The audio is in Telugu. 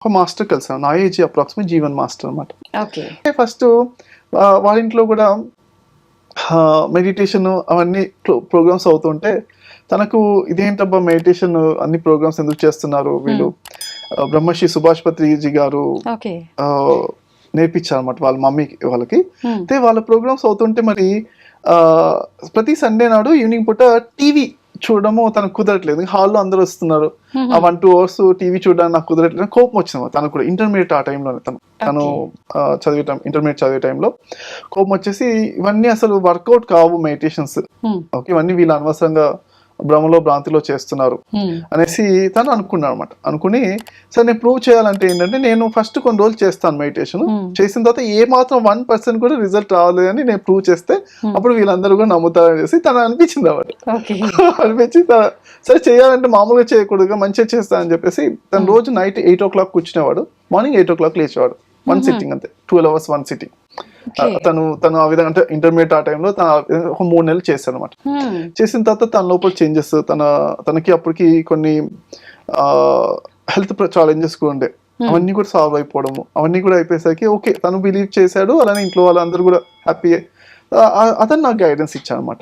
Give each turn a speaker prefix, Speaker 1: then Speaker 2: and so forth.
Speaker 1: ఒక మాస్టర్ కలిసాను. నా ఏజ్ అప్రాక్సిమేట్ జీవన్ మాస్టర్ అనమాట.
Speaker 2: ఓకే.
Speaker 1: ఫస్ట్ వాళ్ళ ఇంట్లో కూడా మెడిటేషన్ అవన్నీ ప్రోగ్రామ్స్ అవుతుంటే తనకు ఇదేంటబ్బా మెడిటేషన్ అన్ని ప్రోగ్రామ్స్ ఎందుకు చేస్తున్నారు వీళ్ళు, బ్రహ్మశ్రీ సుభాష్ పత్రిజీ గారు
Speaker 2: ఓకే.
Speaker 1: నేర్పించారు అనమాట వాళ్ళ మమ్మీ వాళ్ళకి. అయితే వాళ్ళ ప్రోగ్రామ్స్ అవుతుంటే మరి ప్రతి సండే నాడు ఈవినింగ్ పూట టీవీ చూడడము తనకు కుదరట్లేదు. హాల్లో అందరూ వస్తున్నారు, ఆ 1-2 అవర్స్ టీవీ చూడడానికి నాకు కుదరట్లేదు. కోపం వచ్చింది తనకు కూడా. ఇంటర్మీడియట్ ఆ టైంలోనే తను చదివే టైం, ఇంటర్మీడియట్ చదివే టైంలో కోపం వచ్చేసి ఇవన్నీ అసలు వర్కౌట్ కావు మెడిటేషన్స్, ఓకే ఇవన్నీ వీళ్ళు అనవసరంగా భ్రమలో భ్రాంతిలో చేస్తున్నారు అనేసి తను అనుకున్నాడు అనమాట. అనుకుని సరే నేను ప్రూవ్ చేయాలంటే ఏంటంటే నేను ఫస్ట్ కొన్ని రోజులు చేస్తాను మెడిటేషన్, చేసిన తర్వాత ఏ మాత్రం 1% కూడా రిజల్ట్ రావాలి అని నేను ప్రూవ్ చేస్తే అప్పుడు వీళ్ళందరూ కూడా నమ్ముతారని చేసి తను అనిపించింది అన్నమాట. అనిపించి సరే చేయాలంటే మామూలుగా చేయకూడదుగా, మంచిగా చేస్తానని చెప్పేసి తను రోజు నైట్ 8 o'clock కూర్చునేవాడు, మార్నింగ్ 8 o'clock లేచేవాడు. 1 sitting అంతే, 12 hours 1 sitting. తను ఆ విధంగా అంటే ఇంటర్మీడియట్ ఆ టైంలో ఒక 3 నెలలు చేశాడు అనమాట. చేసిన తర్వాత తన లోపల చేంజెస్, తనకి అప్పటికి కొన్ని హెల్త్ ఛాలెంజెస్ కూడా ఉండే, అవన్నీ కూడా సాల్వ్ అయిపోవడము, అవన్నీ కూడా అయిపోయేసరికి ఓకే తను బిలీవ్ చేశాడు. అలానే ఇంట్లో వాళ్ళందరూ కూడా హ్యాపీ. అతను నాకు గైడెన్స్ ఇచ్చాడు అనమాట.